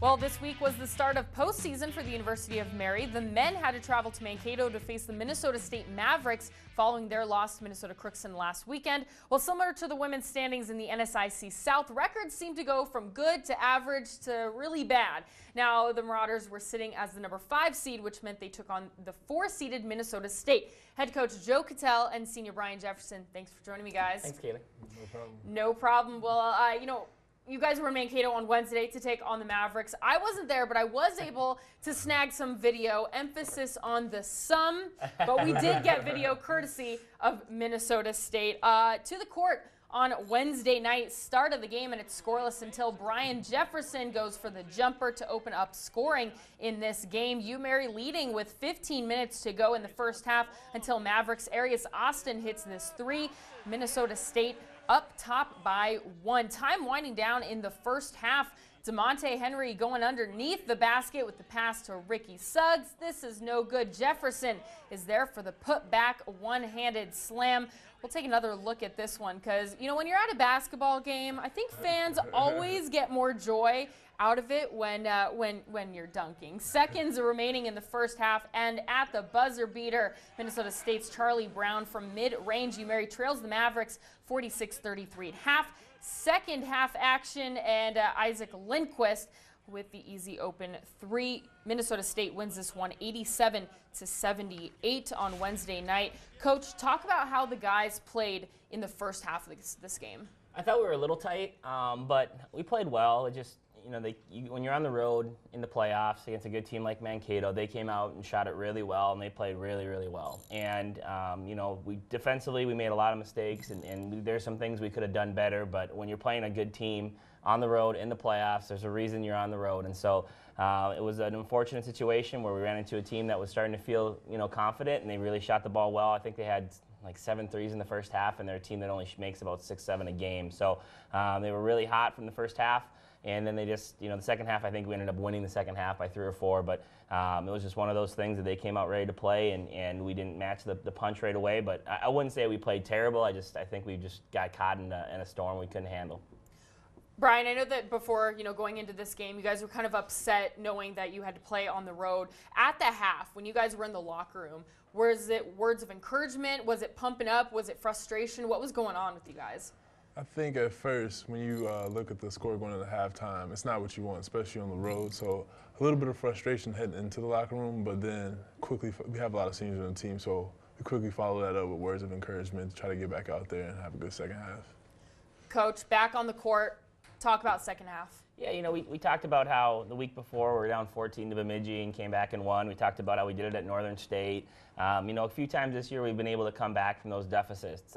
Well, this week was the start of postseason for the University of Mary. The men had to travel to Mankato to face the Minnesota State Mavericks following their loss to Minnesota Crookston last weekend. Well, similar to the women's standings in the NSIC South, records seem to go from good to average to really bad. Now, the Marauders were sitting as the number 5 seed, which meant they took on the 4-seeded Minnesota State. Head coach Joe Cattell and senior Brian Jefferson, thanks for joining me, guys. Thanks, Kaylee. No problem. No problem. Well, you guys were in Mankato on Wednesday to take on the Mavericks. I wasn't there, but I was able to snag some video, emphasis on the some, but we did get video courtesy of Minnesota State. To the court on Wednesday night, start of the game, and it's scoreless until Brian Jefferson goes for the jumper to open up scoring in this game. UMary leading with 15 minutes to go in the first half until Mavericks Arius Austin hits this 3. Minnesota State up top by 1. Time winding down in the first half. DeMonte Henry going underneath the basket with the pass to Ricky Suggs. This is no good. Jefferson is there for the putback one-handed slam. We'll take another look at this one because, when you're at a basketball game, I think fans always get more joy out of it when you're dunking. Seconds remaining in the first half, and at the buzzer beater, Minnesota State's Charlie Brown from mid-range. UMary trails the Mavericks 46-33 at half. Second half action, and Isaac Lindquist with the easy open 3. Minnesota State wins this one 87-78 on Wednesday night. Coach, talk about how the guys played in the first half of this game. I thought we were a little tight, but we played well. It just, when you're on the road in the playoffs against a good team like Mankato, they came out and shot it really well, and they played really, really well. And, defensively, we made a lot of mistakes, and there's some things we could have done better, but when you're playing a good team on the road in the playoffs, there's a reason you're on the road. And so it was an unfortunate situation where we ran into a team that was starting to feel, confident, and they really shot the ball well. I think they had like 7 threes in the first half, and they're a team that only makes about 6-7 a game. So they were really hot from the first half. And then they just, the second half, I think we ended up winning the second half by 3 or 4. But it was just one of those things that they came out ready to play, and we didn't match the punch right away. But I wouldn't say we played terrible. I think we just got caught in a storm we couldn't handle. Brian, I know that before, going into this game, you guys were kind of upset knowing that you had to play on the road. At the half, when you guys were in the locker room, was it words of encouragement? Was it pumping up? Was it frustration? What was going on with you guys? I think at first, when you look at the score going into halftime, it's not what you want, especially on the road. So a little bit of frustration heading into the locker room, but then quickly, we have a lot of seniors on the team, so we quickly follow that up with words of encouragement to try to get back out there and have a good second half. Coach, back on the court, talk about second half. Yeah, we talked about how the week before we were down 14 to Bemidji and came back and won. We talked about how we did it at Northern State. A few times this year we've been able to come back from those deficits.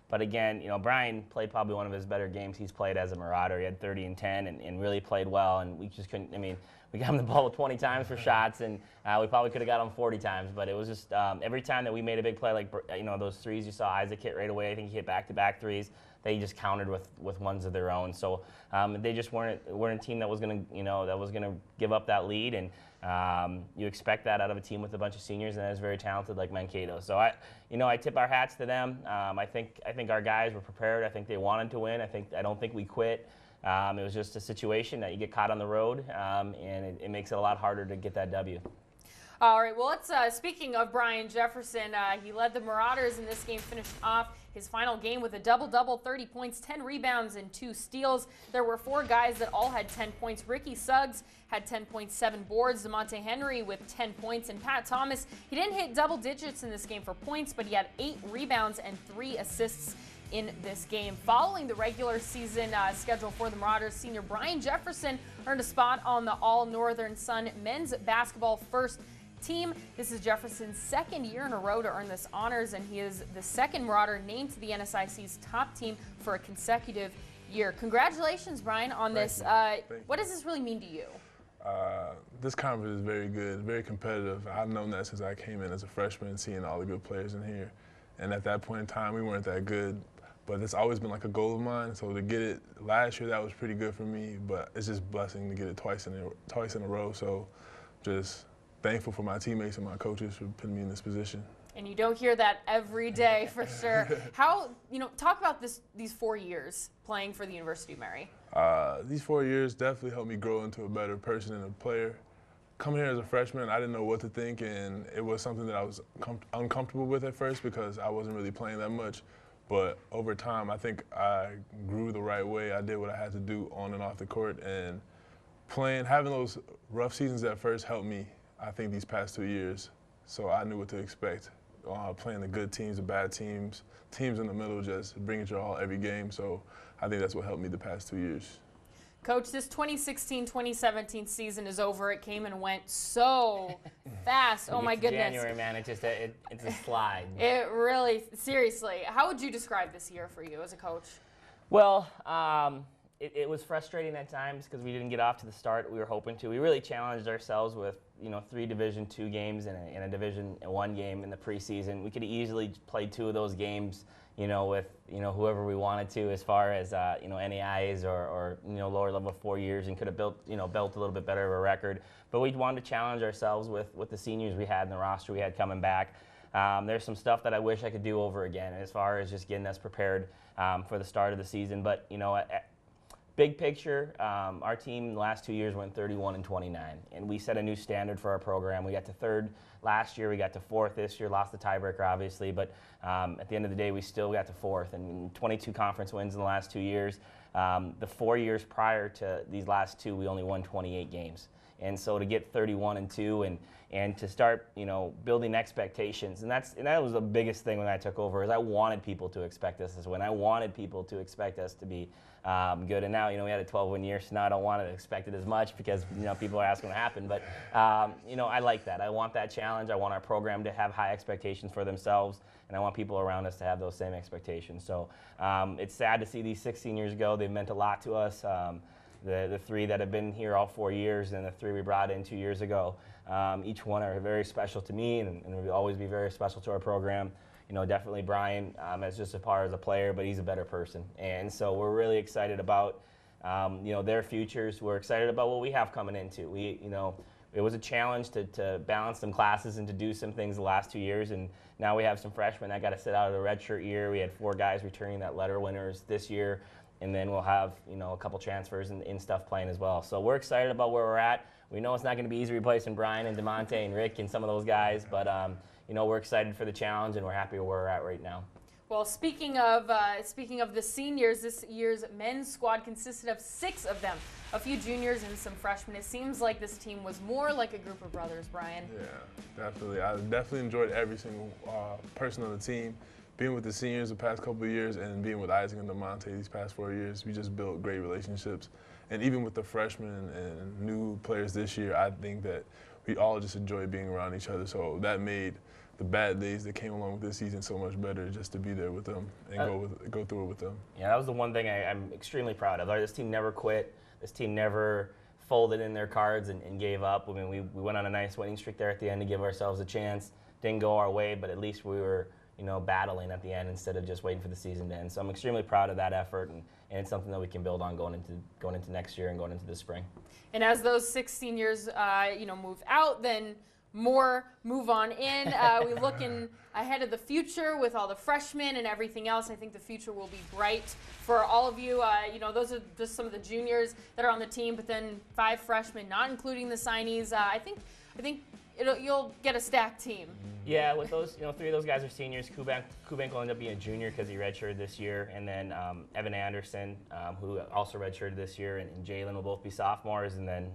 But again, Brian played probably one of his better games he's played as a Marauder. He had 30 and 10 and really played well, and we just couldn't, we got him the ball 20 times for shots, and we probably could have got him 40 times, but it was just every time that we made a big play, like, those threes you saw Isaac hit right away, I think he hit back-to-back threes, they just countered with ones of their own. So they just weren't a team that was going to, give up that lead, and you expect that out of a team with a bunch of seniors and that is very talented like Mankato. So I tip our hats to them. I think our guys were prepared. I think they wanted to win. I don't think we quit. It was just a situation that you get caught on the road, and it makes it a lot harder to get that W. All right, well, speaking of Brian Jefferson, he led the Marauders in this game, finished off his final game with a double-double, 30 points, 10 rebounds, and 2 steals. There were 4 guys that all had 10 points. Ricky Suggs had 10 points, 7 boards. DeMonte Henry with 10 points. And Pat Thomas, he didn't hit double digits in this game for points, but he had 8 rebounds and 3 assists in this game. Following the regular season schedule for the Marauders, senior Brian Jefferson earned a spot on the All-Northern Sun men's basketball first team. This is Jefferson's 2nd year in a row to earn this honors, and he is the 2nd Marauder named to the NSIC's top team for a consecutive year. Congratulations, Brian, on this. What does this really mean to you? This conference is very good, very competitive. I've known that since I came in as a freshman, seeing all the good players in here. And at that point in time, we weren't that good, but it's always been like a goal of mine. So to get it last year, that was pretty good for me, but it's just a blessing to get it twice in a row. So just thankful for my teammates and my coaches for putting me in this position. And you don't hear that every day for sure. How, talk about these 4 years playing for the University of Mary. These 4 years definitely helped me grow into a better person and a player. Coming here as a freshman, I didn't know what to think, and it was something that I was uncomfortable with at first because I wasn't really playing that much. But over time, I think I grew the right way. I did what I had to do on and off the court, and having those rough seasons at first helped me, I think, these past 2 years. So I knew what to expect. Playing the good teams, the bad teams, teams in the middle, just bring it your all every game. So I think that's what helped me the past 2 years. Coach, this 2016-2017 season is over. It came and went so fast. Oh, my goodness. January, man, it's a slide. It really, seriously. How would you describe this year for you as a coach? Well, it was frustrating at times because we didn't get off to the start we were hoping to. We really challenged ourselves with 3 Division II games and a Division I game in the preseason. We could have easily played 2 of those games, with whoever we wanted to, as far as NAIs or lower level 4 years, and could have built a little bit better of a record. But we wanted to challenge ourselves with the seniors we had in the roster we had coming back. There's some stuff that I wish I could do over again as far as just getting us prepared for the start of the season. But big picture, our team the last 2 years went 31-29, and we set a new standard for our program. We got to 3rd last year, we got to 4th this year, lost the tiebreaker obviously, but at the end of the day we still got to 4th, and 22 conference wins in the last 2 years. The 4 years prior to these last 2, we only won 28 games. And so to get 31-2 and to start, building expectations, and that was the biggest thing when I took over, is I wanted people to expect us to win. I wanted people to expect us to be good. And now, we had a 12-win year, so now I don't want to expect it as much because, people are asking what happened. But, I like that. I want that challenge. I want our program to have high expectations for themselves, and I want people around us to have those same expectations. So it's sad to see these 16 years go. They've meant a lot to us. The 3 that have been here all 4 years and the 3 we brought in 2 years ago, each one are very special to me and will always be very special to our program. Definitely Brian as just as far as a player, but he's a better person. And so we're really excited about, their futures. We're excited about what we have coming into. It was a challenge to balance some classes and to do some things the last 2 years, and now we have some freshmen that got to sit out of the redshirt year. We had 4 guys returning that letter winners this year. And then we'll have, a couple transfers and stuff playing as well. So we're excited about where we're at. We know it's not going to be easy replacing Brian and DeMonte and Rick and some of those guys, but we're excited for the challenge and we're happy where we're at right now. Well, speaking of the seniors, this year's men's squad consisted of 6 of them, a few juniors and some freshmen. It seems like this team was more like a group of brothers, Brian. Yeah, definitely. I definitely enjoyed every single person on the team. Being with the seniors the past couple of years and being with Isaac and DeMonte these past 4 years, we just built great relationships. And even with the freshmen and new players this year, I think that we all just enjoy being around each other. So that made the bad days that came along with this season so much better, just to be there with them and go through it with them. Yeah, that was the one thing I'm extremely proud of. This team never quit. This team never folded in their cards and gave up. I mean, we went on a nice winning streak there at the end to give ourselves a chance. Didn't go our way, but at least we were battling at the end instead of just waiting for the season to end. So I'm extremely proud of that effort, and it's something that we can build on going into next year and going into the spring. And as those 6 seniors, move out, then more move on in. We look ahead of the future with all the freshmen and everything else. I think the future will be bright for all of you. Those are just some of the juniors that are on the team, but then 5 freshmen, not including the signees. I think you'll get a stacked team. Yeah, with those, 3 of those guys are seniors. Kubank will end up being a junior because he redshirted this year, and then Evan Anderson, who also redshirted this year, and Jalen will both be sophomores. And then,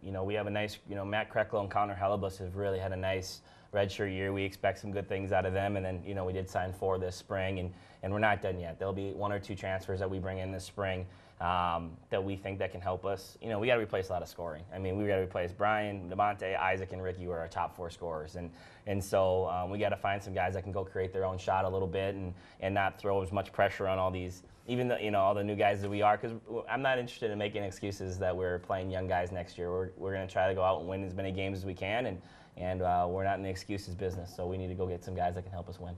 we have a nice, Matt Krecklo and Connor Hellebus have really had a nice redshirt year. We expect some good things out of them, and then, we did sign 4 this spring, and we're not done yet. There'll be 1 or 2 transfers that we bring in this spring that we think that can help us. We got to replace a lot of scoring. I mean, we got to replace Brian, DeMonte, Isaac, and Ricky were our top 4 scorers, and so we got to find some guys that can go create their own shot a little bit and not throw as much pressure on all these, even all the new guys that we are, because I'm not interested in making excuses that we're playing young guys next year. We're going to try to go out and win as many games as we can, and we're not in the excuses business, so we need to go get some guys that can help us win.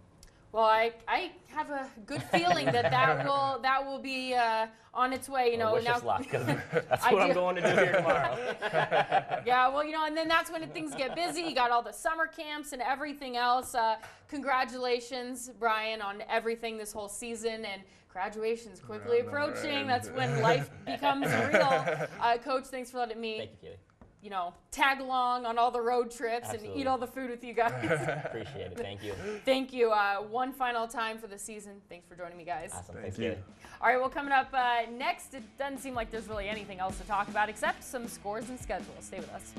Well, I have a good feeling that will be on its way. You know, wish us luck, 'cause that's what I'm going to do here tomorrow. Yeah, well, you know, and then that's when things get busy. You got all the summer camps and everything else. Congratulations, Brian, on everything this whole season, and graduation's quickly approaching. That's when life becomes real. Coach, thanks for letting me. Thank you, Katie. You know, tag along on all the road trips Absolutely. and eat all the food with you guys. Appreciate it. Thank you. Thank you. One final time for the season. Thanks for joining me, guys. Awesome. Thank Thanks, you. Katie. All right, well, coming up next, it doesn't seem like there's really anything else to talk about except some scores and schedules. Stay with us.